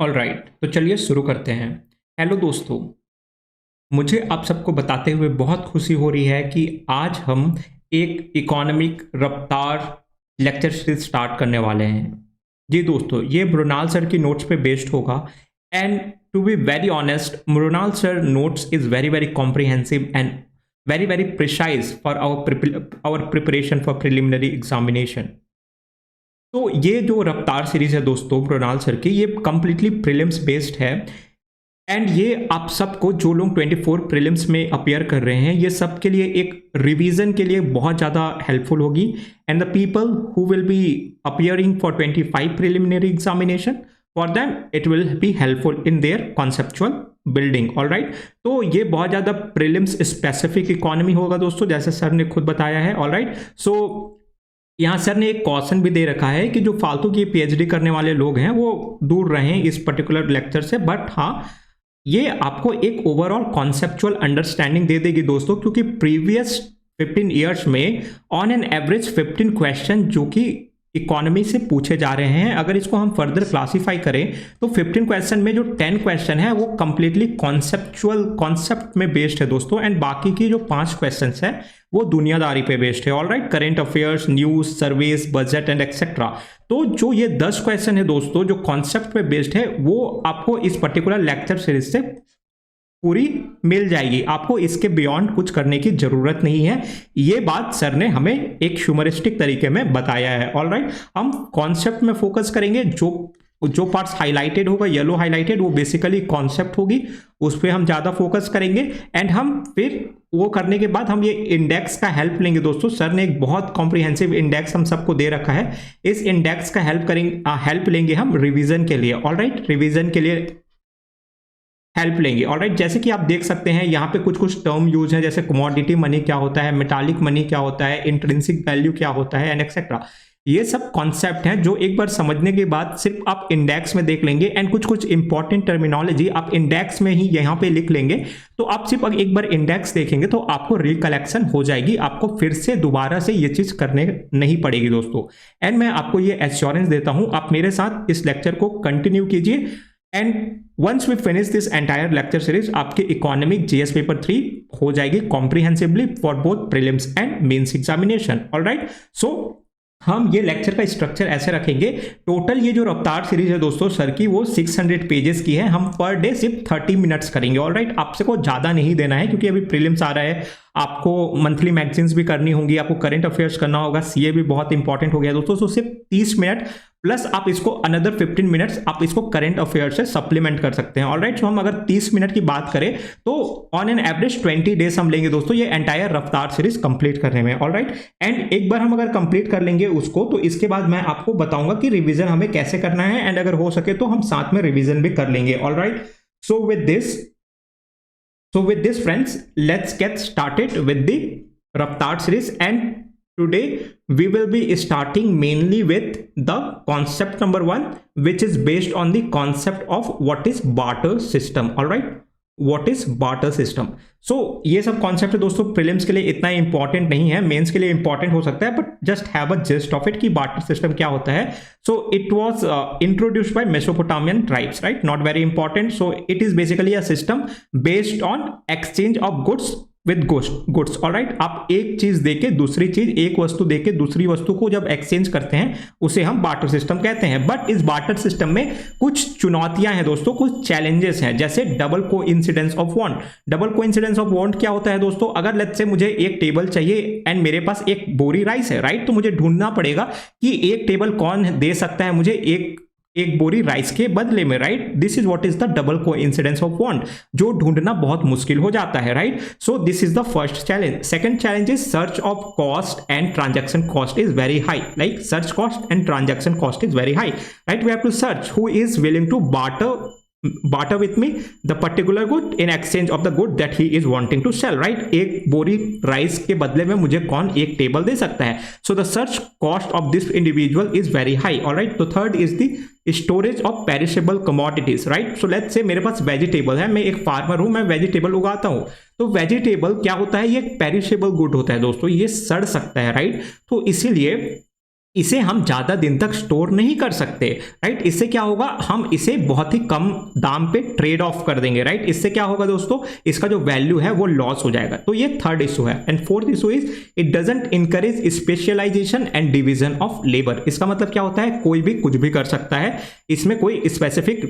Alright, तो चलिए शुरू करते हैं। हेलो दोस्तों, मुझे आप सबको बताते हुए बहुत खुशी हो रही है कि आज हम एक इकोनॉमिक रफ्तार लेक्चर सीरीज स्टार्ट करने वाले हैं। जी दोस्तों, ये मृणाल सर की नोट्स पे बेस्ड होगा। And to be very honest, Mrinal sir notes is very very comprehensive and very very precise for our preparation for preliminary examination. तो ये जो रफ्तार सीरीज है दोस्तों मृणाल सर की, ये कंप्लीटली प्रीलिम्स बेस्ड है। एंड ये आप सबको, जो लोग 24 प्रीलिम्स में अपीयर कर रहे हैं, ये सब के लिए एक रिवीजन के लिए बहुत ज़्यादा हेल्पफुल होगी। And the people who will be appearing for 25 preliminary examination, for them it will be helpful in their conceptual building. Alright, तो ये बहुत ज़्यादा प्रीलिम्स स्पेसिफिक इकोनॉमी होगा दोस्तों, जैसे सर ने खुद बताया है। ऑलराइट, सो यहाँ सर ने एक क्वेश्चन भी दे रखा है कि जो फालतू की पीएचडी करने वाले लोग हैं वो दूर रहें इस पर्टिकुलर लेक्चर से। बट हाँ, ये आपको एक ओवरऑल कॉन्सेप्चुअल अंडरस्टैंडिंग दे देगी दोस्तों, क्योंकि प्रीवियस 15 ईयर्स में ऑन एन एवरेज 15 क्वेश्चन जो कि इकोनॉमी से पूछे जा रहे हैं, अगर इसको हम फर्दर क्लासीफाई करें तो 15 क्वेश्चन में जो 10 क्वेश्चन है वो कंप्लीटली कॉन्सेप्चुअल कॉन्सेप्ट में बेस्ड है दोस्तों। एंड बाकी की जो 5 क्वेश्चन है वो दुनियादारी पे बेस्ड है। Alright, current affairs, news, service, budget and etcetera. तो जो ये 10 क्वेश्चन है दोस्तों जो कॉन्सेप्ट पे बेस्ड है, वो आपको इस पर्टिकुलर लेक्चर सीरीज से पूरी मिल जाएगी। आपको इसके बियॉन्ड कुछ करने की जरूरत नहीं है। ये बात सर ने हमें एक ह्यूमरिस्टिक तरीके में बताया है। ऑलराइट, हम कॉन्सेप्ट में फोकस करेंगे। जो पार्ट्स हाईलाइटेड होगा, येलो हाईलाइटेड, वो बेसिकली कॉन्सेप्ट होगी, उस पर हम ज़्यादा फोकस करेंगे। एंड हम फिर वो करने के बाद हम ये इंडेक्स का हेल्प लेंगे दोस्तों। सर ने एक बहुत कॉम्प्रिहेंसिव इंडेक्स हम सबको दे रखा है। इस इंडेक्स का हेल्प लेंगे हम रिवीजन के लिए। ऑलराइट, रिवीजन के लिए हेल्प लेंगे। ऑलराइट, जैसे कि आप देख सकते हैं यहाँ पे कुछ कुछ टर्म यूज है, जैसे कमोडिटी मनी क्या होता है, मेटालिक मनी क्या होता है, इंट्रिंसिक वैल्यू क्या होता है, एंड एक्सेट्रा। ये सब कॉन्सेप्ट हैं जो एक बार समझने के बाद सिर्फ आप इंडेक्स में देख लेंगे। एंड कुछ कुछ इंपॉर्टेंट टर्मिनोलॉजी आप इंडेक्स में ही यहाँ पे लिख लेंगे। तो आप सिर्फ एक बार इंडेक्स देखेंगे तो आपको रिकलेक्शन हो जाएगी, आपको फिर से दोबारा से ये चीज करने नहीं पड़ेगी दोस्तों। एंड मैं आपको ये एश्योरेंस देता हूं, आप मेरे साथ इस लेक्चर को कंटिन्यू कीजिए। And once we finish this entire lecture series, आपके इकोनॉमिक जीएस पेपर 3 हो जाएगी comprehensively for both prelims and mains examination. Alright, so हम ये लेक्चर का स्ट्रक्चर ऐसे रखेंगे। टोटल ये जो रफ्तार सीरीज है दोस्तों सर की, वो 600 पेजेस की है। हम पर डे सिर्फ 30 मिनट्स करेंगे। ऑलराइट, आपसे को ज्यादा नहीं देना है, क्योंकि अभी प्रीलिम्स आ रहा है, आपको मंथली मैगजीन्स भी करनी होंगी, आपको करंट अफेयर्स करना होगा, सीए भी बहुत इंपॉर्टेंट हो गया दोस्तों। सो सिर्फ 30 मिनट प्लस आप इसको अनदर 15 मिनट्स आप इसको करंट अफेयर से सप्लीमेंट कर सकते हैं। ऑलराइट, सो हम अगर 30 मिनट की बात करें तो ऑन एन एवरेज 20 डेज हम लेंगे दोस्तों ये एंटायर रफ्तार सीरीज कंप्लीट करने में। ऑलराइट, एंड एक बार हम अगर कंप्लीट कर लेंगे उसको, तो इसके बाद मैं आपको बताऊंगा कि रिवीजन हमें कैसे करना है। एंड अगर हो सके तो हम साथ में रिवीजन भी कर लेंगे। Alright, so with this friends, let's get started with the Raftar series. And today we will be starting mainly with the concept number 1, which is based on the concept of what is barter system. All right, what is barter system? So ये सब concept दोस्तों prelims के लिए इतना important नहीं है, mains के लिए इंपॉर्टेंट हो सकता है, but just have a gist of it कि बार्टर सिस्टम क्या होता है। So it was introduced by Mesopotamian tribes, right, not very important. So it is basically a system based on exchange of goods with goods. Alright, आप एक चीज देके दूसरी चीज, एक वस्तु देके दूसरी वस्तु को जब एक्सचेंज करते हैं उसे हम बार्टर सिस्टम कहते हैं। बट इस बार्टर सिस्टम में कुछ चुनौतियां हैं दोस्तों, कुछ चैलेंजेस हैं, जैसे double coincidence of want. Double coincidence of want क्या होता है दोस्तों? अगर लेट्स से मुझे एक टेबल चाहिए एंड मेरे पास एक बोरी राइस है, राइट, तो मुझे ढूंढना पड़ेगा कि एक टेबल कौन दे सकता है मुझे एक बोरी राइस के बदले में, right. This is what is the double coincidence of want, जो ढूंढना बहुत मुश्किल हो जाता है, right. So this is the first challenge. Second challenge is search of cost and transaction cost is very high, like search cost and transaction cost is very high, right. We have to search who is willing to barter with me the particular good in exchange of the good that he is wanting to sell, right। एक बोरी rice के बदले में मुझे कौन एक table दे सकता है। so the search cost of this individual is very high, all right। तो third is the storage of perishable commodities, right। so let's say मेरे पास वेजिटेबल है, मैं एक फार्मर हूं, मैं वेजिटेबल उगाता हूं। तो वेजिटेबल क्या होता है, ये पेरिशेबल गुड होता है दोस्तों, ये सड़ सकता है, राइट। तो इसीलिए इसे हम ज़्यादा दिन तक स्टोर नहीं कर सकते, राइट। इससे क्या होगा, हम इसे बहुत ही कम दाम पे ट्रेड ऑफ कर देंगे, राइट। इससे क्या होगा दोस्तों, इसका जो वैल्यू है वो लॉस हो जाएगा। तो ये थर्ड इशू है। And fourth issue is it doesn't encourage specialisation and division of labour. इसका मतलब क्या होता है, कोई भी कुछ भी कर सकता है, इसमें कोई specific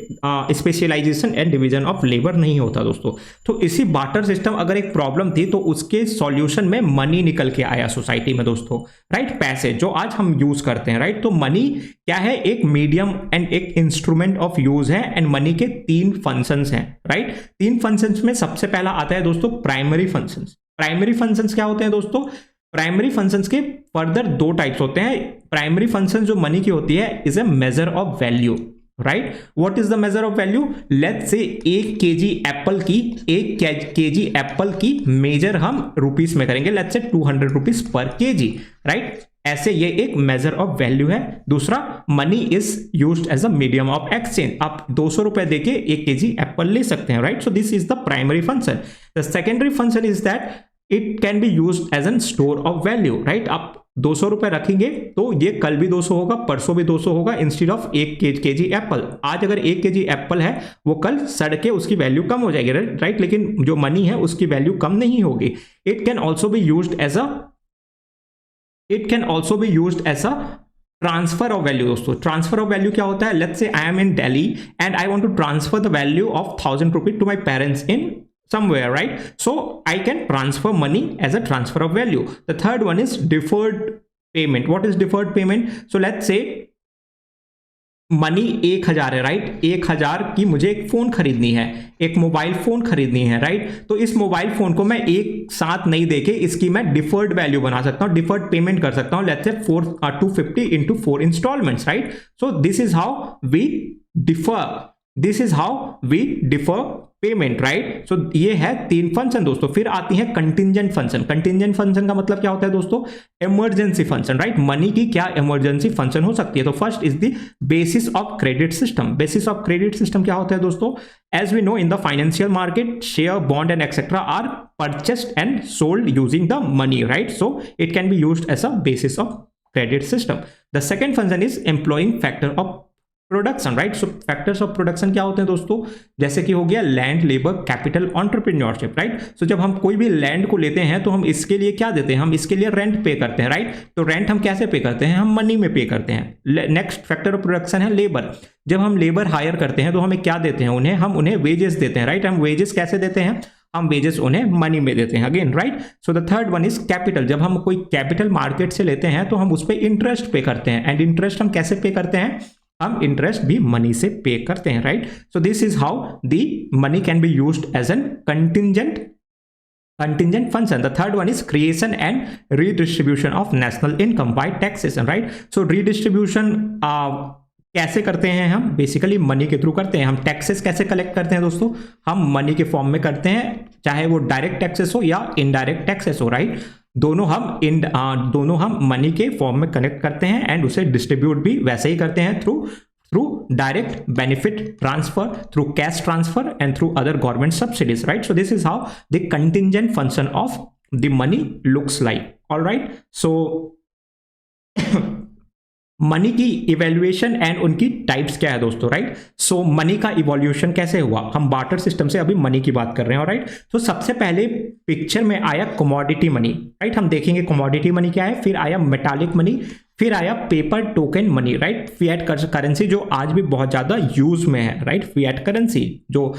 specialisation and division of labour नहीं होता दोस्तों। तो इसी बार्टर सिस्टम अगर एक प्रॉब्लम थी तो उसके सॉल्यूशन में मनी निकल के आया सोसाइटी में दोस्तों, राइट। पैसे जो आज हम यूज करते हैं, राइट। तो मनी क्या है, एक मीडियम एंड एक इंस्ट्रूमेंट ऑफ यूज है। एंड मनी के तीन फंक्शंस हैं, राइट। तीन फंक्शंस में सबसे पहला आता है दोस्तों प्राइमरी फंक्शंस। प्राइमरी फंक्शंस क्या होते हैं दोस्तों, प्राइमरी फंक्शंस के फर्दर दो टाइप्स होते हैं। प्राइमरी फंक्शन जो मनी की होती है is a measure of value, right. What is the measure of value, let's say 1 KG Apple की, 1 केजी एप्पल की मेजर हम रुपीस में करेंगे, let's say 200 rupees per KG, right. ऐसे ये एक मेजर ऑफ वैल्यू है। दूसरा, money is used as a medium of exchange. आप 200 रुपए देके 1 केजी एप्पल ले सकते हैं, right. So this is the primary function. The secondary function is that it can be used as an store of value, right. आप 200 रुपए रखेंगे तो ये कल भी 200 होगा, परसों भी 200 होगा, इंस्टेड ऑफ 1 केजी एप्पल। आज अगर 1 केजी एप्पल है, वो कल सड़ के उसकी वैल्यू कम हो जाएगी, राइट। लेकिन जो मनी है उसकी वैल्यू कम नहीं होगी। It can also be used as a transfer of value दोस्तों। ट्रांसफर ऑफ वैल्यू क्या होता है, let's say I am in Delhi and I want to transfer the value of 1000 rupees to my parents in somewhere, right? So I can transfer money as a transfer of value. The third one is deferred payment. What is deferred payment? So let's say money 1000 है, right. 1000 की मुझे एक phone खरीदनी है, एक mobile phone खरीदनी है, right. तो इस मोबाइल फोन को मैं एक साथ नहीं देके इसकी मैं डिफर्ड वैल्यू बना सकता हूं, डिफर्ड पेमेंट कर सकता हूं, let's say 250 into 4 instalments, right. So this is how we defer payment, right. So ये है तीन फंक्शन दोस्तों। फिर आती है कंटिंजेंट फंक्शन। कंटिंजेंट फंक्शन का मतलब क्या होता है दोस्तों, इमरजेंसी फंक्शन, राइट। मनी की क्या इमरजेंसी फंक्शन हो सकती है। तो first is the basis of credit system. Basis of credit system क्या होता है दोस्तों, as we know in the financial market share, bond and etcetera are purchased and sold using the money, right. So it can be used as a basis of credit system. The second function is employing factor of production, right. So factors of production क्या होते हैं दोस्तों, जैसे कि हो गया land, labour, capital, entrepreneurship, right. So जब हम कोई भी लैंड को लेते हैं तो हम इसके लिए क्या देते हैं, हम इसके लिए रेंट पे करते हैं, राइट। तो रेंट हम कैसे पे करते हैं, हम मनी में पे करते हैं। नेक्स्ट फैक्टर ऑफ प्रोडक्शन है लेबर। जब हम लेबर हायर करते हैं तो हमें क्या देते हैं, हम उन्हें वेजेस देते हैं, राइट। हम वेजेस कैसे देते हैं, हम वेजेस उन्हें मनी में देते हैं, again, right. So the third one is capital. जब हम कोई कैपिटल मार्केट से लेते हैं तो हम उस पर इंटरेस्ट पे करते हैं। एंड इंटरेस्ट हम कैसे पे करते हैं, हम इंटरेस्ट भी मनी से पे करते हैं, right. So this is how the money can be used as an contingent function. The third one is creation and redistribution of national income by taxation, right? So redistribution कैसे करते हैं हम, basically money के through करते हैं। हम taxes कैसे collect करते हैं दोस्तों, हम मनी के फॉर्म में करते हैं, चाहे वो डायरेक्ट टैक्सेस हो या इनडायरेक्ट टैक्सेस हो, राइट। दोनों हम मनी के फॉर्म में कनेक्ट करते हैं एंड उसे डिस्ट्रीब्यूट भी वैसे ही करते हैं through direct benefit transfer, through cash transfer and through other government subsidies, right. So this is how the contingent function of the money looks like, alright. So money की evaluation and उनकी types क्या है दोस्तों, right. सो money का evolution कैसे हुआ, हम barter system से अभी मनी की बात कर रहे हैं, राइट। तो सबसे पहले पिक्चर में आया कमोडिटी मनी, राइट। हम देखेंगे कमोडिटी मनी क्या है। फिर आया मेटालिक मनी, फिर आया paper token money, right. Fiat currency जो आज भी बहुत ज्यादा यूज में है, राइट। फिएट करेंसी जो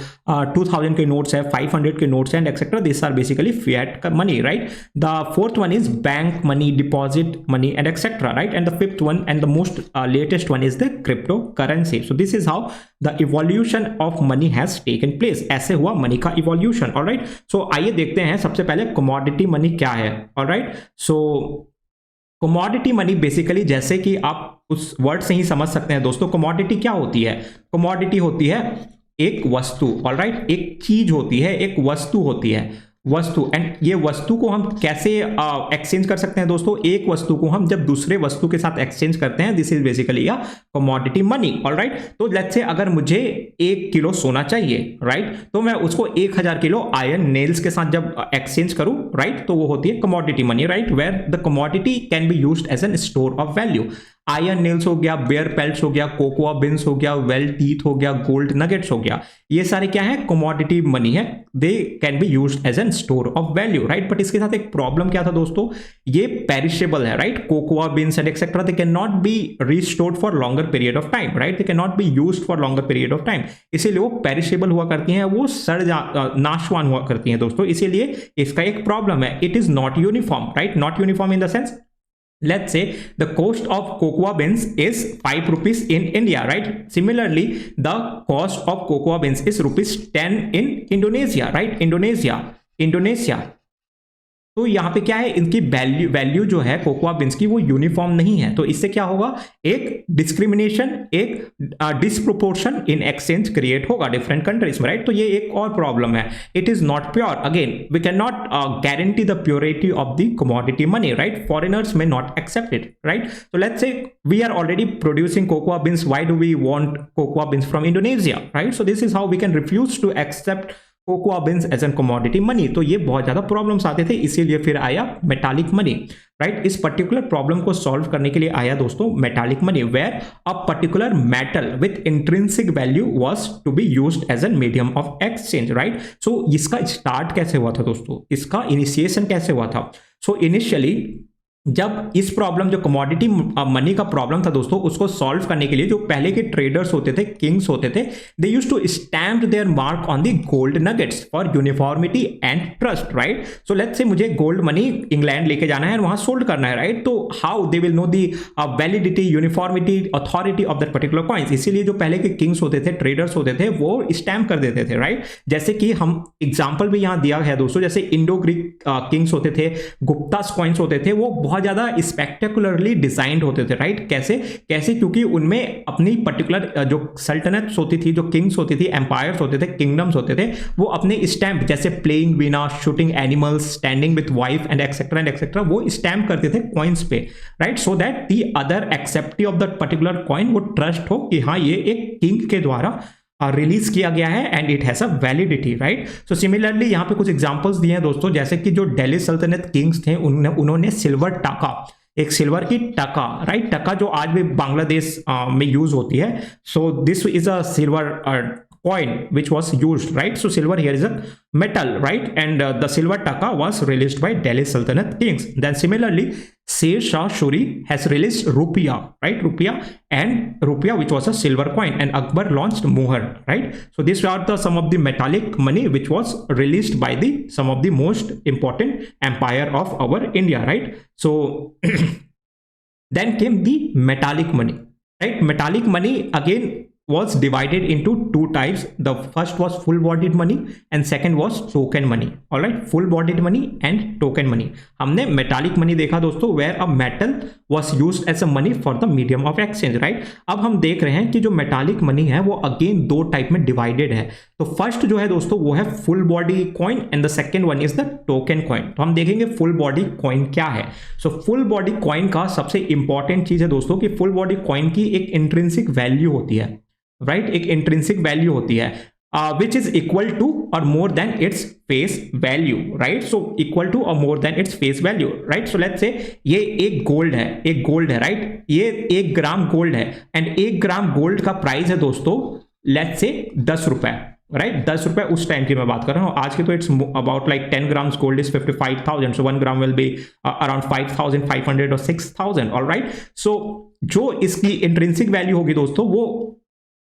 2000 के नोट्स है, 500 के notes and etcetera, this are basically fiat money, right. The fourth one is bank money, deposit money and etcetera, right. And the fifth one and the most latest one is the crypto currency. So this is how the evolution of money has taken place. ऐसे हुआ money का evolution, alright. सो आइए देखते हैं सबसे पहले commodity money क्या है, ऑलराइट। सो कमोडिटी मनी बेसिकली, जैसे कि आप उस वर्ड से ही समझ सकते हैं दोस्तों, कमोडिटी क्या होती है, कमोडिटी होती है एक वस्तु, ऑलराइट। एक चीज होती है, एक वस्तु होती है, वस्तु। एंड ये वस्तु को हम कैसे एक्सचेंज कर सकते हैं दोस्तों, एक वस्तु को हम जब दूसरे वस्तु के साथ एक्सचेंज करते हैं, this is basically a commodity money, alright. तो लेट्स से अगर मुझे 1 किलो सोना चाहिए, राइट, तो मैं उसको 1000 किलो आयरन नेल्स के साथ जब एक्सचेंज करूं, राइट, तो वो होती है commodity money, right, where the commodity can be used as an store of value. Iron nails हो गया, बेयर पेल्ट्स हो गया, कोकोआ बिन्स हो गया, वेल टीथ हो गया, गोल्ड नगेट्स हो गया, ये सारे क्या है, कमोडिटी मनी है, they can be used as an store of value, right. But इसके साथ एक प्रॉब्लम क्या था दोस्तों, ये पेरिशेबल है, right. Cocoa beans and etcetera they can not be restored for longer period of time, right, they can not be used for longer period of time, इसीलिए वो पेरिशेबल हुआ करती हैं, वो नाशवान हुआ करती हैं दोस्तों, इसीलिए इसका एक प्रॉब्लम है, it is not uniform, right, not uniform in the sense, let's say the cost of cocoa beans is 5 rupees in India, right? Similarly, the cost of cocoa beans is rupees 10 in Indonesia, right? Indonesia. तो यहाँ पे क्या है, इनकी value जो है cocoa beans की वो यूनिफॉर्म नहीं है, तो इससे क्या होगा, एक डिस्क्रिमिनेशन, एक डिसप्रोपोर्शन इन एक्सचेंज क्रिएट होगा डिफरेंट कंट्रीज में, राइट। तो ये एक और प्रॉब्लम है, it is not pure, again we can not guarantee the purity of the commodity money, right, foreigners में नॉट एक्सेप्ट इट, राइट। तो let's say we are already producing cocoa beans, why do we want cocoa beans from Indonesia, right. So this is how we can refuse to accept cocoa beans as an commodity money. तो ये बहुत ज्यादा problems आते थे, इसीलिए फिर आया metallic money, right. इस पर्टिकुलर प्रॉब्लम को सॉल्व करने के लिए आया दोस्तों metallic money, where a particular metal with intrinsic value was to be used as an medium of exchange, right. So इसका स्टार्ट कैसे हुआ था दोस्तों, इसका इनिशिएशन कैसे हुआ था। सो इनिशियली जब इस प्रॉब्लम, जो कमोडिटी मनी का प्रॉब्लम था दोस्तों, उसको सॉल्व करने के लिए जो पहले के ट्रेडर्स होते थे, किंग्स होते थे, they used to stamp their mark on the gold nuggets for uniformity and trust, right. So let's say मुझे गोल्ड मनी इंग्लैंड लेके जाना है और वहां सोल्ड करना है, राइट। तो how they will know the validity, uniformity, authority of that particular coins, इसीलिए जो पहले के किंग्स होते थे, ट्रेडर्स होते थे, वो स्टैम्प कर देते थे, राइट। जैसे कि हम एग्जाम्पल भी यहां दिया है दोस्तों, जैसे इंडो ग्रीक किंग्स होते थे, गुप्तास कॉइन्स होते थे, वो बहुत ज्यादा स्पेक्टेकुलरली डिजाइंड होते थे, राइट। कैसे कैसे, क्योंकि उनमें अपनी पर्टिकुलर जो सल्तनत होती थी, जो किंग्स होती थी, एम्पायर्स होते थे, किंगडम्स होते थे, वो अपने स्टैम्प, जैसे playing veena, shooting animals, standing with wife and etcetera, वो स्टैम्प करते थे कॉइन्स पे, right, so that the other acceptee of that particular coin वो ट्रस्ट हो कि हाँ ये एक किंग के द्वारा रिलीज किया गया है and it has a validity, right. So similarly यहाँ पे कुछ एग्जांपल्स दिए हैं दोस्तों, जैसे कि जो दिल्ली सल्तनत किंग्स थे, उन्होंने सिल्वर टाका, एक सिल्वर की टका, राइट, टका जो आज भी बांग्लादेश में यूज होती है, सो this is a silver coin which was used, right. So silver here is a metal, right, and the silver taka was released by Delhi Sultanate kings. Then similarly Sher Shah Suri has released rupiah, right, rupiah which was a silver coin, and Akbar launched muhar, right. So these are the some of the metallic money which was released by the some of the most important empire of our India, right. So then came the metallic money, right. Metallic money again was divided into two types. The first was full bodied money and second was token money, all right. Full bodied money and token money. हमने metallic money देखा दोस्तों, where a metal was used as a money for the medium of exchange, right. अब हम देख रहे हैं कि जो metallic money है वो again दो टाइप में divided है। तो फर्स्ट जो है दोस्तों वो है full body coin and the second one is the token coin। तो हम देखेंगे full body coin क्या है। So full body coin का सबसे इंपॉर्टेंट चीज है दोस्तों कि full body coin की एक intrinsic वैल्यू होती है, राइट, एक इंट्रिंसिक वैल्यू होती है विच इज इक्वल टू और more than its face value, right. So equal to और more than its face value, right. So let's say ये एक गोल्ड है, राइट, ये 1 ग्राम गोल्ड है एंड 1 ग्राम गोल्ड का प्राइस है दोस्तों लेट्स से 10 रुपए, राइट, 10 रुपए उस टाइम की मैं बात कर रहा हूँ। आज की तो it's about like 10 grams gold is 55,000, so 1 gram will be around 5,500 और 6,000, ऑलराइट। सो जो इसकी इंट्रिंसिक वैल्यू होगी दोस्तों वो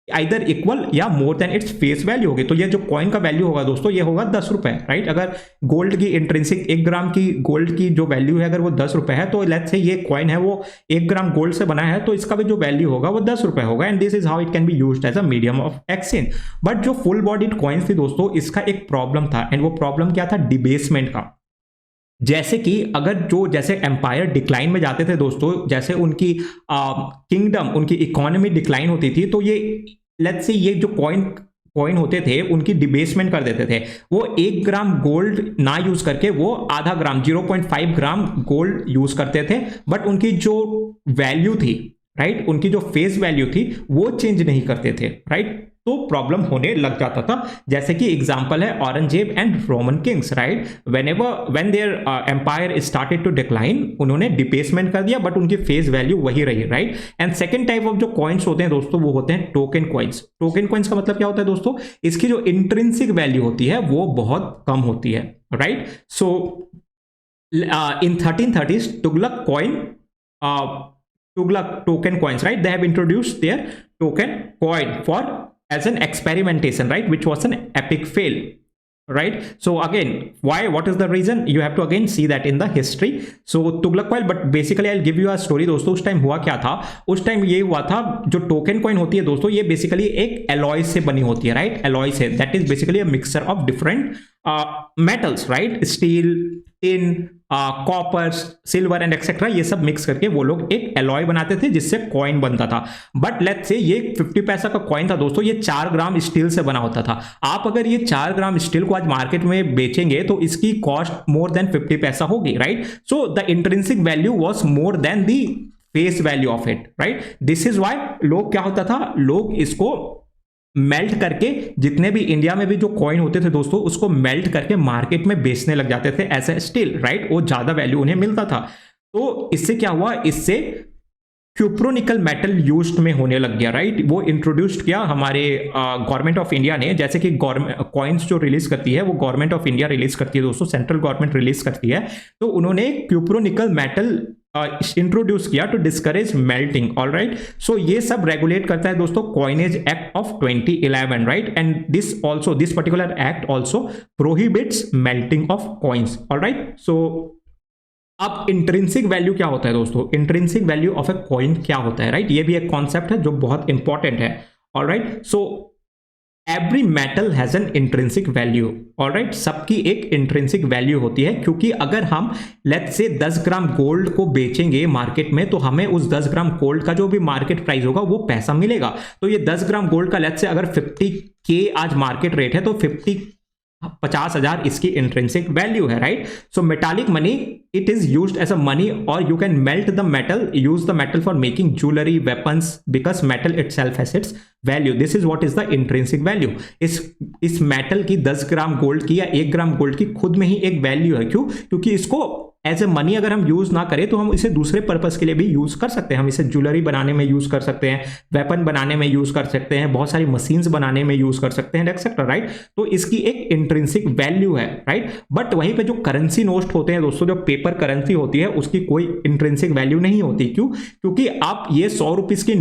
आइदर इक्वल या मोर देन इट्स फेस वैल्यू होगी। तो ये जो कॉइन का वैल्यू होगा दोस्तों ये होगा 10 रुपए, राइट। अगर गोल्ड की इंट्रिंसिक 1 ग्राम की गोल्ड की जो वैल्यू है अगर वो 10 रुपए है, तो लेट्स से ये कॉइन है वो 1 ग्राम गोल्ड से बना है, तो इसका भी जो वैल्यू होगा वो 10 रुपए होगा and this is how it can be used as a medium of exchange. But जो फुल बॉडीड कॉइन्स थी दोस्तों, इसका एक प्रॉब्लम था एंड वो प्रॉब्लम क्या था, डिबेसमेंट का। जैसे कि अगर जो जैसे एम्पायर डिक्लाइन में जाते थे दोस्तों, जैसे उनकी किंगडम, उनकी इकोनॉमी डिक्लाइन होती थी, तो ये लेट्स से ये जो कॉइन होते थे उनकी डिबेसमेंट कर देते थे। वो 1 ग्राम गोल्ड ना यूज करके वो आधा ग्राम 0.5 ग्राम गोल्ड यूज करते थे, बट उनकी जो वैल्यू थी राइट, उनकी जो फेस वैल्यू थी वो चेंज नहीं करते थे, राइट, तो प्रॉब्लम होने लग जाता था। जैसे कि एग्जांपल है Aurangzeb and Roman kings, right, when their empire started to decline, उन्होंने डिबेसमेंट कर दिया बट उनकी फेस वैल्यू वही रही, right. And second type of जो कॉइन्स होते हैं दोस्तों वो होते हैं टोकन कॉइन्स। टोकन कॉइन्स का मतलब क्या होता है दोस्तों, इसकी जो इंट्रिंसिक वैल्यू होती है वो बहुत कम होती है, right. So in 1330s Tughlaq token coins, right, they have introduced their token coin for as an experimentation, right, which was an epic fail, right. So again, what is the reason, you have to again see that in the history. So Tughlaq coin, but basically I'll give you a story दोस्तों। उस time हुआ क्या था, उस time ये हुआ था, जो टोकन कॉइन होती है दोस्तों ये बेसिकली एक एलॉय से बनी होती है, राइट, एलॉय से, that is basically a mixture of different metals, right, steel, tin, copper, silver and etcetera, ये सब मिक्स करके वो लोग एक एलॉय बनाते थे जिससे कॉइन बनता था। बट लेट्स से ये 50 पैसा का कॉइन था दोस्तों, ये 4 ग्राम स्टील से बना होता था। आप अगर ये 4 ग्राम स्टील को आज मार्केट में बेचेंगे तो इसकी कॉस्ट मोर देन 50 पैसा होगी, right. So the intrinsic value was more than the face value of it, right. This is why लोग क्या होता था, लोग इसको मेल्ट करके, जितने भी इंडिया में भी जो कॉइन होते थे दोस्तों उसको मेल्ट करके मार्केट में बेचने लग जाते थे एज ए स्टील, राइट, वो ज्यादा वैल्यू उन्हें मिलता था। तो इससे क्या हुआ, इससे क्यूप्रोनिकल मेटल यूज्ड में होने लग गया, राइट, वो इंट्रोड्यूस्ड किया हमारे गवर्नमेंट ऑफ इंडिया ने। जैसे कि कॉइन्स जो रिलीज करती है वो गवर्नमेंट ऑफ इंडिया रिलीज करती है दोस्तों, सेंट्रल गवर्नमेंट रिलीज करती है, तो उन्होंने क्यूप्रोनिकल मेटल इंट्रोड्यूस किया to discourage melting, all right. So ये सब रेगुलेट करता है दोस्तों coinage act of 2011, right, and this particular act also prohibits melting of coins, all right. So अब इंट्रिंसिक वैल्यू क्या होता है दोस्तों, intrinsic value of a coin क्या होता है, राइट, ये भी एक कॉन्सेप्ट है जो बहुत इंपॉर्टेंट है, all right. So every metal has an intrinsic value, all right, सबकी एक इंट्रिंसिक वैल्यू होती है, क्योंकि अगर हम लेट्स से 10 ग्राम गोल्ड को बेचेंगे मार्केट में तो हमें उस 10 ग्राम गोल्ड का जो भी मार्केट प्राइस होगा वो पैसा मिलेगा। तो ये 10 ग्राम गोल्ड का लेट्स से अगर 50K आज मार्केट रेट है तो 50,000 इसकी इंट्रिंसिक वैल्यू है, right. So metallic money it is used as a money और you can melt the metal, use the metal for making jewellery, weapons, because metal itself has its value. This is what is the intrinsic value. इस metal की 10 gram gold की या 1 gram gold की खुद में ही एक value है, क्यों, क्योंकि इसको एज ए मनी अगर हम यूज ना करें तो हम इसे दूसरे पर्पस के लिए भी यूज कर सकते हैं। हम इसे ज्वेलरी बनाने में यूज कर सकते हैं, वेपन बनाने में यूज कर सकते हैं, बहुत सारी मशीन्स बनाने में यूज कर सकते हैं, एक्सेट्रा, राइट। तो इसकी एक इंट्रिंसिक वैल्यू है, राइट। बट वहीं पे जो करेंसी नोट होते हैं दोस्तों, जो पेपर करेंसी होती है उसकी कोई इंट्रिंसिक वैल्यू नहीं होती, क्यों, क्योंकि आप ये 100 रुपीज के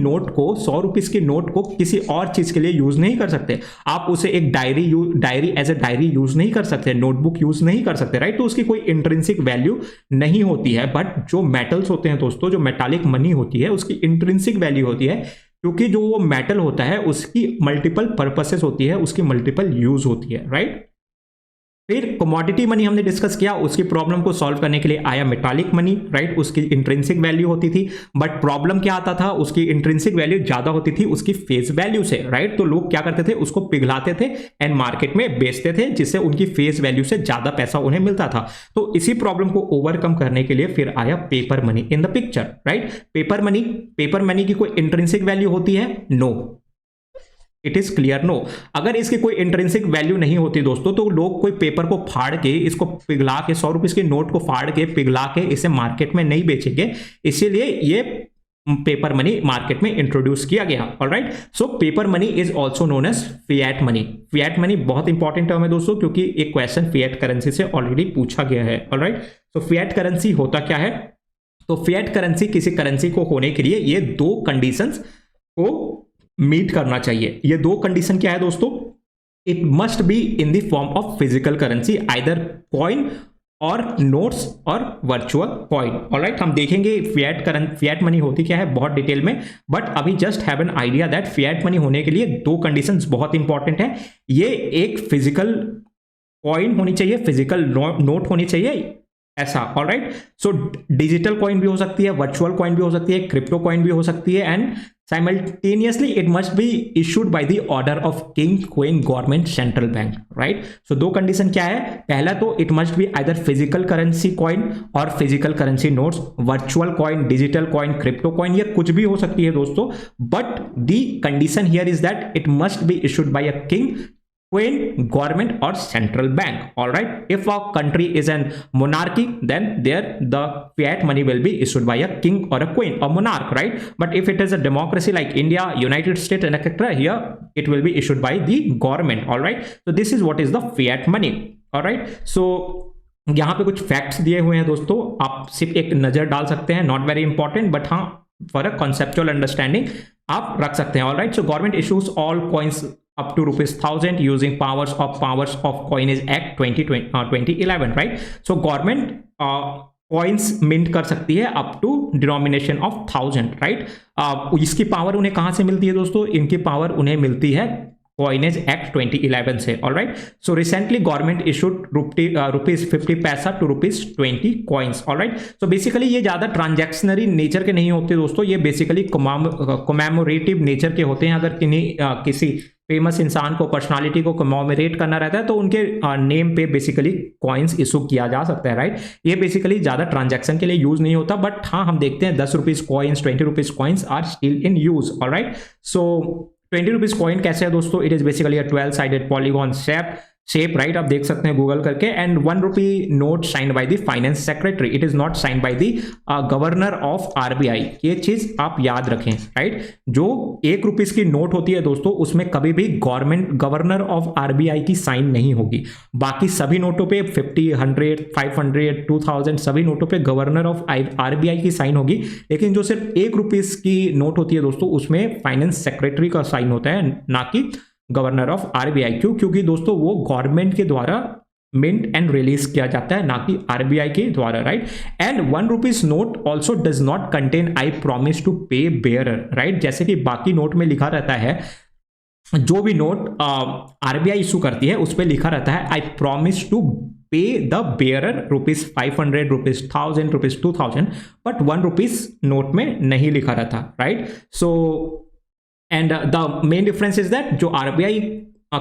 नोट को किसी और चीज के लिए यूज नहीं कर सकते। आप उसे एक diary as a diary use नहीं कर सकते, नोटबुक यूज नहीं कर सकते, राइट। तो उसकी कोई इंट्रिंसिक वैल्यू नहीं होती है। बट जो मेटल्स होते हैं दोस्तों, जो मेटालिक मनी होती है उसकी इंट्रिंसिक वैल्यू होती है, क्योंकि जो वो मेटल होता है उसकी मल्टीपल पर्पसेस होती है, उसकी मल्टीपल यूज होती है, राइट। फिर कमोडिटी मनी हमने डिस्कस किया, उसकी प्रॉब्लम को सॉल्व करने के लिए आया मेटालिक मनी, राइट, उसकी इंट्रिंसिक वैल्यू होती थी। बट प्रॉब्लम क्या आता था, उसकी इंट्रिंसिक वैल्यू ज्यादा होती थी उसकी फेस वैल्यू से, राइट। तो लोग क्या करते थे, उसको पिघलाते थे एंड मार्केट में बेचते थे, जिससे उनकी फेस वैल्यू से ज्यादा पैसा उन्हें मिलता था। तो इसी प्रॉब्लम को ओवरकम करने के लिए फिर आया paper money in the picture, right. Paper money की कोई इंट्रिंसिक वैल्यू होती है? No, it is clear, no. अगर इसकी कोई इंट्रिंसिक वैल्यू नहीं होती दोस्तों तो लोग कोई पेपर को फाड़ के, इसको पिघला के, 100 रुपीज के नोट को फाड़ के पिघला के इसे मार्केट में नहीं बेचेंगे, इसीलिए ये पेपर मनी मार्केट में इंट्रोड्यूस किया गया, alright. So paper money is also known as fiat money. Fiat money बहुत इंपॉर्टेंट टर्म है दोस्तों, क्योंकि एक क्वेश्चन फिएट करेंसी से ऑलरेडी पूछा गया है, ऑलराइट। सो फिएट करेंसी होता क्या है? तो फिएट करेंसी किसी करेंसी को होने के लिए ये 2 कंडीशंस को मीट करना चाहिए। ये 2 कंडीशन क्या है दोस्तों? It must be in the form of physical currency, either coin और नोट्स और वर्चुअल कॉइन, ऑलराइट। हम देखेंगे फिएट मनी होती क्या है बहुत डिटेल में, बट अभी just have an idea that fiat money होने के लिए 2 कंडीशंस बहुत इंपॉर्टेंट है। ये एक फिजिकल कॉइन होनी चाहिए, फिजिकल नोट होनी चाहिए, ऐसा, ऑलराइट। सो डिजिटल कॉइन भी हो सकती है, वर्चुअल कॉइन भी हो सकती है, क्रिप्टो कॉइन भी हो सकती है, and simultaneously it must be issued by the order of king, queen, government, central bank, right. So दो कंडीशन क्या है, पहला तो it must be either physical currency coin और physical currency notes, virtual coin, digital coin, crypto coin, ये कुछ भी हो सकती है दोस्तों, but the condition here is that it must be issued by a king, queen, government or central bank. All right, if a country is an monarchy, then there the fiat money will be issued by a king or a queen, a monarch, right? But if it is a democracy like India, United States and etc., here it will be issued by the government. All right, so this is what is the fiat money. All right, so यहाँ पे कुछ facts दिए हुए हैं दोस्तों, आप सिर्फ एक नजर डाल सकते हैं, नॉट वेरी इंपॉर्टेंट, बट हाँ फॉर अ कॉन्सेप्चुअल अंडरस्टैंडिंग आप रख सकते हैं। Alright, so government issues all coins up to ₹1000 using powers of coinage act 2011, right? So government coins mint कर सकती है up to denomination of 1000, right? इसकी power उन्हें कहां से मिलती है दोस्तों, इनकी पावर उन्हें मिलती है कॉइनेज एक्ट 2011 से। Alright, so recently government issued ₹50 to ₹20 coins. Alright, so basically ये ज्यादा ट्रांजैक्शनरी नेचर के नहीं होते दोस्तों, ये बेसिकली कमेमोरेटिव नेचर के होते हैं। अगर किसी फेमस इंसान को, पर्सनालिटी को कमेमोरेट करना रहता है तो उनके नेम पे बेसिकली कॉइन्स इशू किया जा सकता है, राइट। ये बेसिकली ज्यादा ट्रांजैक्शन के लिए यूज नहीं होता, बट हाँ हम देखते हैं ₹10 coins, ₹20 coins are still in use. Alright, so ₹20 coin कैसे है दोस्तों, it is basically a 12-sided polygon shape, right, आप देख सकते हैं गूगल करके। And ₹1 note signed by the finance secretary, it is not signed by the governor of RBI. ये चीज आप याद रखें, राइट। जो ₹1 की नोट होती है दोस्तों, उसमें कभी भी गवर्नर ऑफ आरबीआई की साइन नहीं होगी। बाकी सभी नोटों पे 50, 100, 500, 2000 सभी नोटों पे गवर्नर ऑफ आरबीआई की साइन होगी, लेकिन जो सिर्फ ₹1 की नोट होती है दोस्तों, उसमें फाइनेंस सेक्रेटरी का साइन होता है, ना कि गवर्नर ऑफ आरबीआई। क्यों? क्योंकि दोस्तों वो गवर्नमेंट के द्वारा मिंट एंड रिलीज किया जाता है, ना कि आरबीआई के द्वारा, राइट। And ₹1 note also does not contain I promise to pay bearer, right. जैसे कि बाकी नोट में लिखा रहता है, जो भी नोट आरबीआई इशू करती है उस पर लिखा रहता है आई प्रॉमिस टू पे द बेयरर ₹500, ₹1000, ₹2000, बट ₹1 नोट में नहीं लिखा रहता, right. So and the main difference is that जो आरबीआई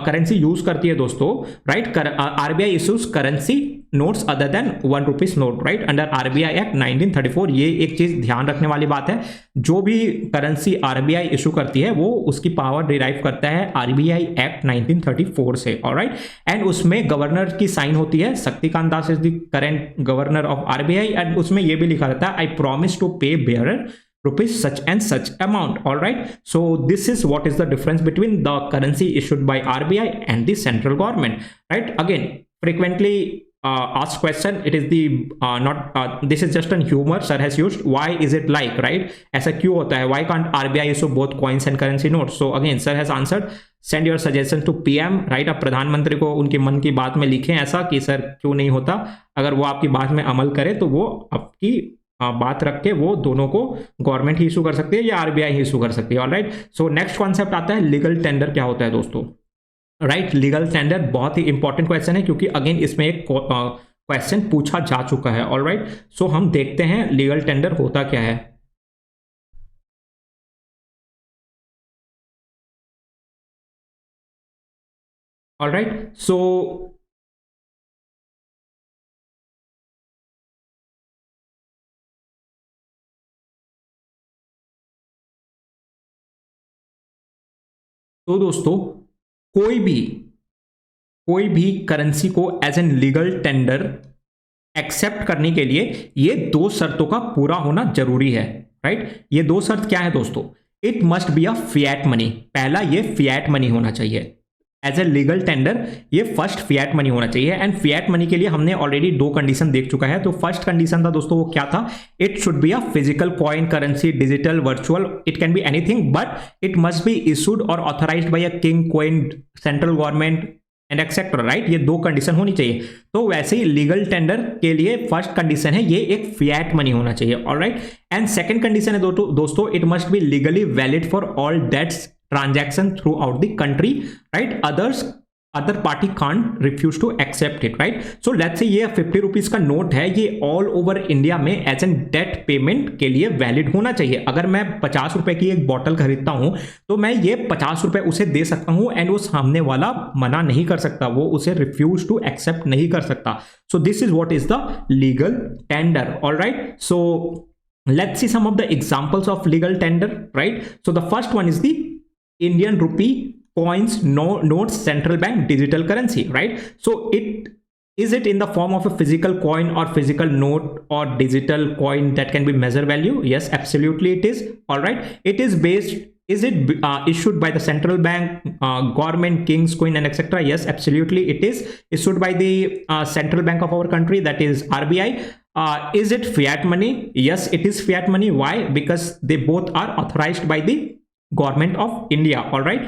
करेंसी यूज करती है दोस्तों, right, RBI issues currency notes other than ₹1 note, right, under RBI act 1934। ये एक चीज ध्यान रखने वाली बात है, जो भी करेंसी आरबीआई इशू करती है वो उसकी पावर डिराइव करता है आरबीआई एक्ट 1934 से। ऑलराइट, एंड उसमें गवर्नर की साइन होती है, Shaktikanta Das is the current governor of RBI, and उसमें ये भी लिखा रहता है I promise to pay bearer rupees such and such amount. All right, so this is what is the difference between the currency issued by RBI and the central government, right? Again, frequently asked question, it is the not this is just an humor sir has used, why is it like, right? ऐसा क्यों होता है, why can't RBI issue both coins and currency notes? So again sir has answered, send your suggestion to PM, right। आप प्रधानमंत्री को उनके मन की बात में लिखें ऐसा कि सर क्यों नहीं होता, अगर वो आपकी बात में अमल करे तो वो आपकी बात रख के वो दोनों को गवर्नमेंट ही इशू कर सकती है या आरबीआई ही इशू कर सकती है। ऑलराइट, सो नेक्स्ट कॉन्सेप्ट आता है लीगल टेंडर क्या होता है दोस्तों, राइट। लीगल टेंडर बहुत ही इंपॉर्टेंट क्वेश्चन है, क्योंकि अगेन इसमें एक क्वेश्चन पूछा जा चुका है। ऑलराइट, सो हम देखते हैं लीगल टेंडर होता क्या है। ऑलराइट, सो दोस्तों कोई भी करेंसी को as an legal tender accept करने के लिए ये 2 शर्तों का पूरा होना जरूरी है, राइट। ये 2 शर्त क्या है दोस्तों, it must be a fiat money, पहला ये फिएट मनी होना चाहिए एज ए लीगल टेंडर, ये फर्स्ट फिएट मनी होना चाहिए। एंड फिएट मनी के लिए हमने ऑलरेडी 2 कंडीशन देख चुका है। तो फर्स्ट कंडीशन था दोस्तों वो क्या था, it should be a physical coin, currency, digital, virtual, it can be anything, but it must be issued और authorised by a king, queen, central government and etcetera, right. ये 2 कंडीशन होनी चाहिए। तो वैसे ही लीगल टेंडर के लिए first condition है ये एक फिएट मनी होना चाहिए। ऑलराइट, एंड सेकंड कंडीशन है दोस्तों it must be legally valid for all debts transaction throughout the country, right? Others other party can't refuse to accept it, right? So let's say ये 50 rupees का note है, ये all over India में as an debt payment के लिए valid होना चाहिए। अगर मैं 50 रुपए की एक बॉटल खरीदता हूं तो मैं ये 50 रुपए उसे दे सकता हूं एंड वो सामने वाला मना नहीं कर सकता, वो उसे रिफ्यूज टू एक्सेप्ट नहीं कर सकता। सो this is what is the legal tender, alright? So let's see some of the examples of legal tender, right? So the first one is the Indian rupee coins, notes, central bank digital currency, right? So is it in the form of a physical coin or physical note or digital coin that can be measure value? Yes, absolutely it is. All right, it is based, is it issued by the central bank, government, kings, queen and etc.? Yes, absolutely it is issued by the central bank of our country, that is RBI. Is it fiat money? Yes, it is fiat money. Why? Because they both are authorized by the government of India. All right,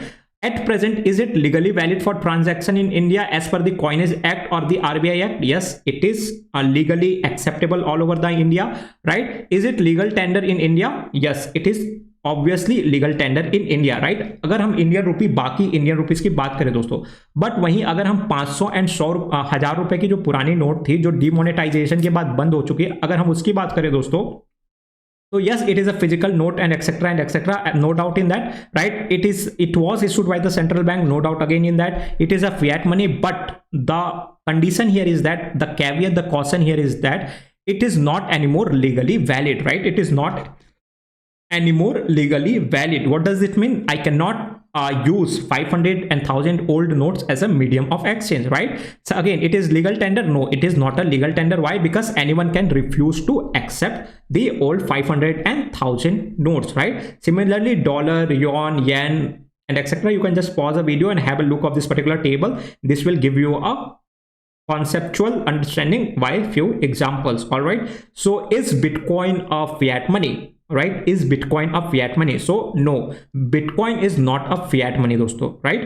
at present, is it legally valid for transaction in India as per the Coinage Act or the RBI Act? Yes, it is legally acceptable all over the India, right? Is it legal tender in India? Yes, it is obviously legal tender in India, right? अगर हम Indian rupee, बाकी Indian rupees की बात करें दोस्तों, but वहीं अगर हम 500 एंड 100 1000 रुपए की जो पुरानी नोट थी, जो डिमोनेटाइजेशन के बाद बंद हो चुकी है, अगर हम उसकी बात करें दोस्तों, तो yes, it is a physical note and etc, no doubt in that, right? It was issued by the central bank, no doubt again in that. It is a fiat money, but the condition here is that, the caveat, the caution here is that it is not anymore legally valid, right? It is not anymore legally valid. What does it mean? I cannot use 500 and 1000 old notes as a medium of exchange, right? So again, it is legal tender? No, it is not a legal tender. Why? Because anyone can refuse to accept the old 500 and 1000 notes, right? Similarly, dollar, yuan, yen and etc, you can just pause the video and have a look of this particular table. This will give you a conceptual understanding by few examples. All right, so is Bitcoin a fiat money? Right? Is Bitcoin a fiat money? So no, Bitcoin is not a fiat money दोस्तों, right?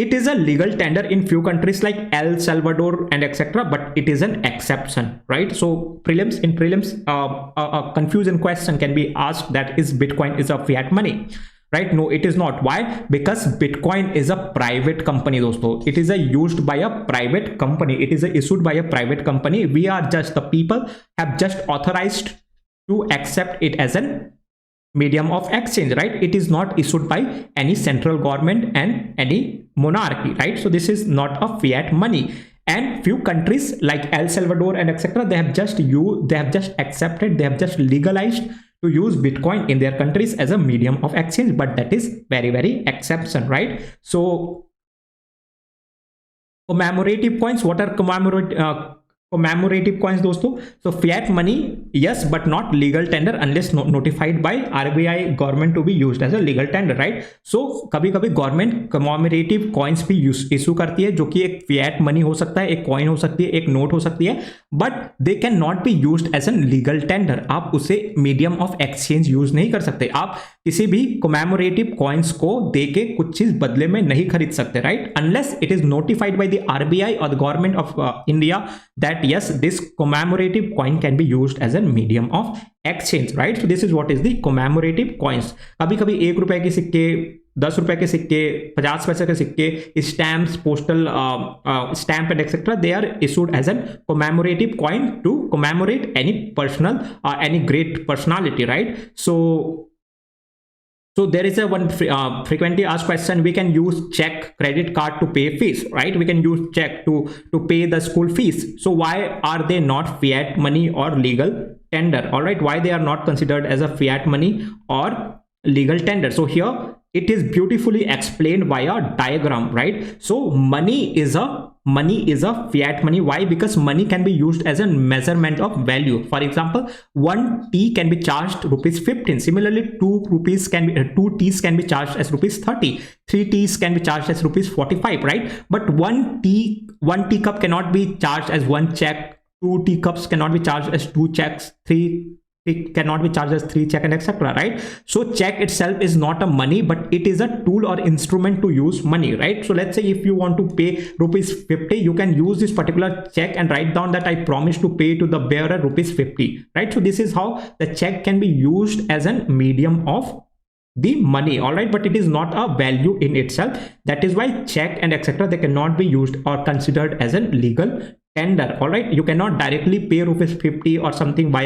It is a legal tender in few countries like El Salvador and etc, but it is an exception, right? So in prelims a confusion question can be asked, that is Bitcoin is a fiat money, right? No, it is not. Why? Because Bitcoin is a private company दोस्तों. It is used by a private company. It is issued by a private company. We are just, the people have just authorized to accept it as a medium of exchange, right? It is not issued by any central government and any monarchy, right? So this is not a fiat money. And few countries like El Salvador and etc, they have just accepted, they have just legalized to use Bitcoin in their countries as a medium of exchange, but that is very, very exception, right? So commemorative coins, what are commemorative coins दोस्तों? So fiat money, yes, but not legal tender unless notified by RBI government to be used as a legal tender, right? So कभी कभी government commemorative coins भी issue करती है, जो कि एक fiat money हो सकता है, एक coin हो सकती है, एक note हो सकती है, but they can not be used as a legal tender. आप उसे medium of exchange यूज नहीं कर सकते. आप किसी भी commemorative coins को देके कुछ चीज बदले में नहीं खरीद सकते, right? Unless it is notified by the RBI or the government of India that yes, this commemorative coin can be used as a medium of exchange, right? So this is what is the commemorative coins. कभी कभी 1 रुपए के सिक्के, 10 रुपए के सिक्के, 50 पैसे के सिक्के, stamps, postal stamp and etcetera, they are issued as a commemorative coin to commemorate any personal any great personality, right? So there is a one frequently asked question. We can use check, credit card to pay fees, right? We can use check to pay the school fees. So why are they not fiat money or legal tender? All right, why they are not considered as a fiat money or legal tender? So here it is beautifully explained by a diagram, right? So money is a fiat money. Why? Because money can be used as a measurement of value. For example, 1 tea can be charged rupees 15. Similarly, 2 teas can be charged as rupees 30. 3 teas can be charged as rupees 45, right? But one teacup cannot be charged as 1 check. 2 teacups cannot be charged as 2 checks. 3 it cannot be charged as 3 check and etc, right? So check itself is not a money, but it is a tool or instrument to use money, right? So let's say if you want to pay rupees 50, you can use this particular check and write down that I promise to pay to the bearer rupees 50, right? So this is how the check can be used as a medium of the money, all right, but it is not a value in itself. That is why check and etc they cannot be used or considered as a legal tender, all right. You cannot directly pay rupees 50 or something by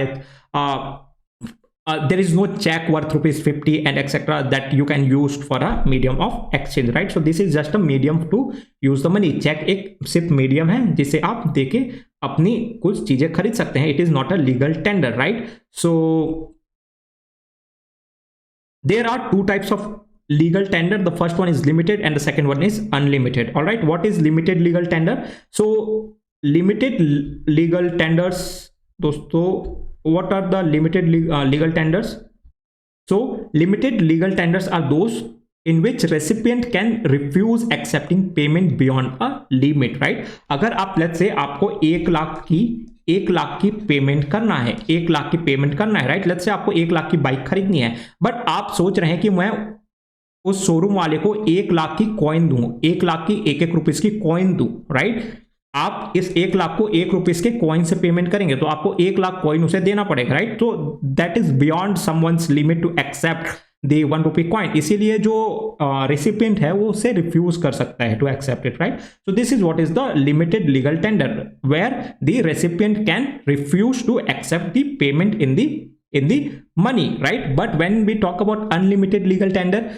there is no check worth rupees 50 and etc that you can use for a medium of exchange, right? So this is just a medium to use the money. check एक सिर्फ medium है जिसे आप देके अपनी कुछ चीजें खरीद सकते हैं. It is not a legal tender, right? So there are two types of legal tender. The first one is limited and the second one is unlimited, all right. What is limited legal tender? So limited legal tenders, दोस्तों, what are the limited legal tenders? So limited legal tenders are those in which recipient can refuse accepting payment beyond a limit, right? अगर आप let's say आपको 1 लाख की payment करना है, 1 लाख की payment करना है, राइट? लेट्स से आपको 1 लाख की बाइक खरीदनी है, बट आप सोच रहे हैं कि मैं उस शोरूम वाले को 1 लाख की कॉइन दूं, 1 लाख की एक रुपीस की कॉइन दूं, राइट? आप इस 1 लाख को 1 रुपीस के कॉइन से पेमेंट करेंगे तो आपको 1 लाख कॉइन उसे देना पड़ेगा, राइट? तो that is beyond someone's limit to accept the 1 rupee coin. इसीलिए जो रेसिपिएंट है वो उसे रिफ्यूज कर सकता है to accept it, right? So this is what is the limited legal tender, where the recipient can refuse to accept the payment in the money, right? But when we talk about unlimited legal tender,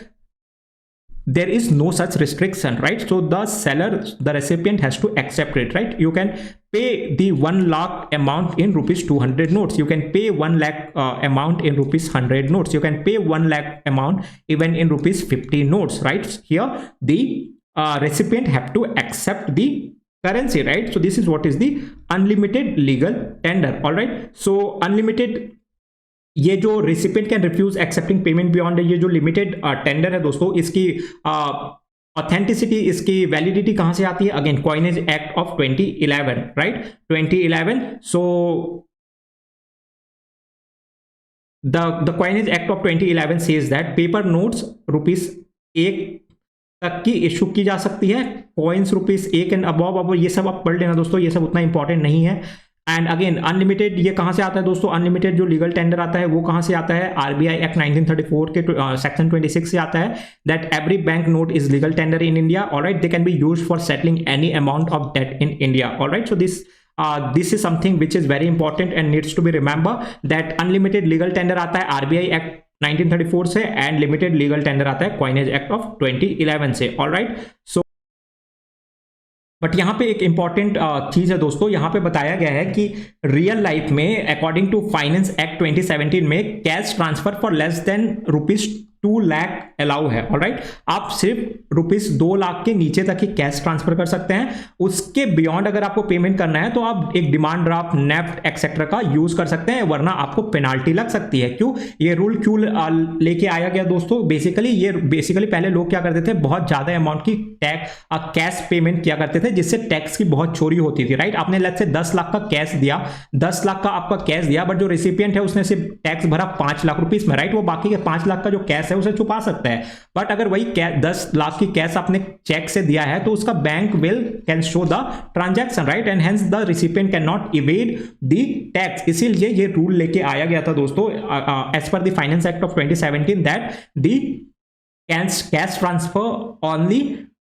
there is no such restriction, right? So the seller, the recipient has to accept it, right? You can pay the 1 lakh amount in rupees 200 notes, you can pay 1 lakh amount in rupees 100 notes, you can pay 1 lakh amount even in rupees 50 notes, right? Here the recipient have to accept the currency, right? So this is what is the unlimited legal tender, all right? So unlimited, ये जो recipient can refuse accepting payment beyond, ये जो limited tender है दोस्तों, इसकी authenticity, इसकी validity कहां से आती है? Again coinage act of 2011, right? 2011. So the coinage act of 2011 says that paper notes rupees 1 तक की इशू की जा सकती है, कॉइन्स रुपीस 1 एंड अबव. अब ये सब आप पढ़ लेना दोस्तों, ये सब उतना इंपॉर्टेंट नहीं है. एंड अगेन अनलिमिटेड ये कहां से आता है दोस्तों? अनलिमिटेड जो लीगल टेंडर आता है वो कहां से आता है? आरबीआई एक्ट 1934 के सेक्शन 26 से आता है, that every bank note is legal tender in India, alright? They can be used for settling any amount of debt in India, alright? So this is something which is very important and needs to be remember, that unlimited legal tender आता है RBI act 1934 से and limited legal tender आता है coinage act of 2011 से, alright? So but यहाँ पे एक important चीज है दोस्तों, यहाँ पे बताया गया है कि रियल लाइफ में अकॉर्डिंग टू फाइनेंस एक्ट 2017 में cash transfer for less than rupees 2 lakh allow है, ऑलराइट? आप सिर्फ रुपीज 2 लाख के नीचे तक ही कैश ट्रांसफर कर सकते हैं. उसके बियॉन्ड अगर आपको पेमेंट करना है तो आप एक डिमांड ड्राफ्ट, नेफ्ट एक्सेट्रा का यूज कर सकते हैं, वरना आपको पेनाल्टी लग सकती है. क्यों ये रूल क्यों लेके आया गया दोस्तों? बेसिकली पहले लोग क्या करते थे, बहुत ज्यादा अमाउंट की कैश पेमेंट किया करते थे, जिससे टैक्स की बहुत चोरी होती थी, राइट? आपने लेट्स से 10 लाख का कैश दिया, 10 लाख का आपका कैश दिया, बट जो रेसिपिएंट है उसने सिर्फ टैक्स भरा 5 लाख रुपीस में, राइट? वो बाकी के 5 लाख का जो कैश है उसे छुपा सकता है. बट अगर वही 10 लाख की कैश आपने चेक से दिया है तो उसका bank can show the transaction, right? And hence the recipient can not evade the tax. इसीलिए ये रूल लेके आया गया था दोस्तों, as per the finance act of 2017, that the cash transfer only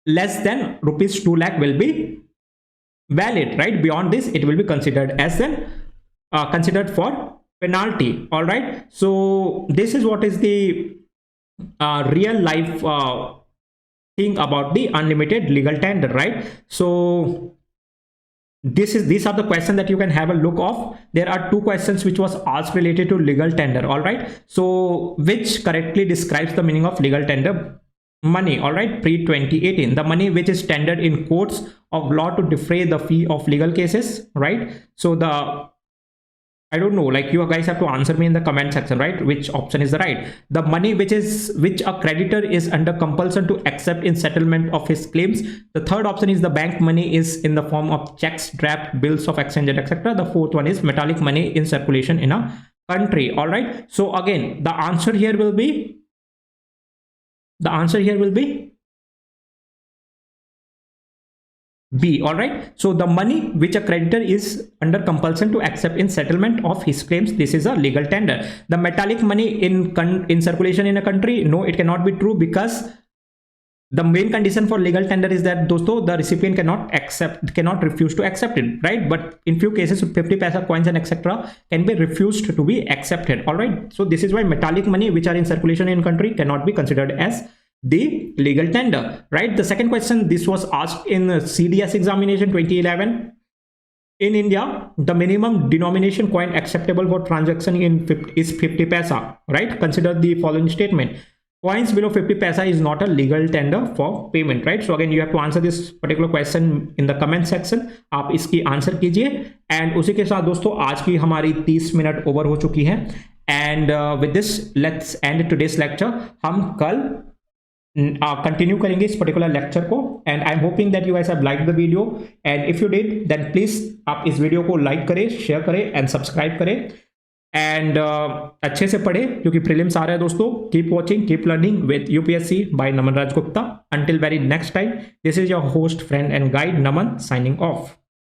less than rupees 2 lakh will be valid, right? Beyond this it will be considered as an considered for penalty, all right? So this is what is the real life thing about the unlimited legal tender, right? So these are the questions that you can have a look of. There are 2 questions which was asked related to legal tender, all right? So which correctly describes the meaning of legal tender? Money, all right, pre 2018, the money which is tendered in courts of law to defray the fee of legal cases, right? So I don't know, like you guys have to answer me in the comment section, right? Which option is the right? The money which a creditor is under compulsion to accept in settlement of his claims. The third option is the bank money is in the form of checks, draft, bills of exchange, etc. The fourth one is metallic money in circulation in a country, all right? So again, the answer here will be B. All right. So the money which a creditor is under compulsion to accept in settlement of his claims, this is a legal tender. The metallic money in circulation in a country, no, it cannot be true, because the main condition for legal tender is that दोस्तों the recipient cannot refuse to accept it, right? But in few cases 50 paisa coins and etc. can be refused to be accepted. All right. So this is why metallic money which are in circulation in country cannot be considered as the legal tender, right? The second question, this was asked in CDS examination 2011. In India, the minimum denomination coin acceptable for transaction is 50 paisa, right? Consider the following statement. Coins below 50 paisa is not a legal tender for payment, right? So again, you have to answer this particular question in the comment section. आप इसकी answer कीजिए। And उसी के साथ दोस्तों आज की हमारी 30 मिनट ओवर हो चुकी है। And with this let's end today's lecture. हम कल कंटिन्यू करेंगे इस पर्टिकुलर लेक्चर को। And I am hoping that you guys have liked the video, and if you did then please आप इस वीडियो को लाइक करें, शेयर करें एंड सब्सक्राइब करें। एंड अच्छे से पढ़े क्योंकि प्रीलिम्स आ रहा है दोस्तों। Keep watching, keep learning with UPSC by Naman Raj Gupta. Until very next time, this is your host, friend and guide Naman, signing of.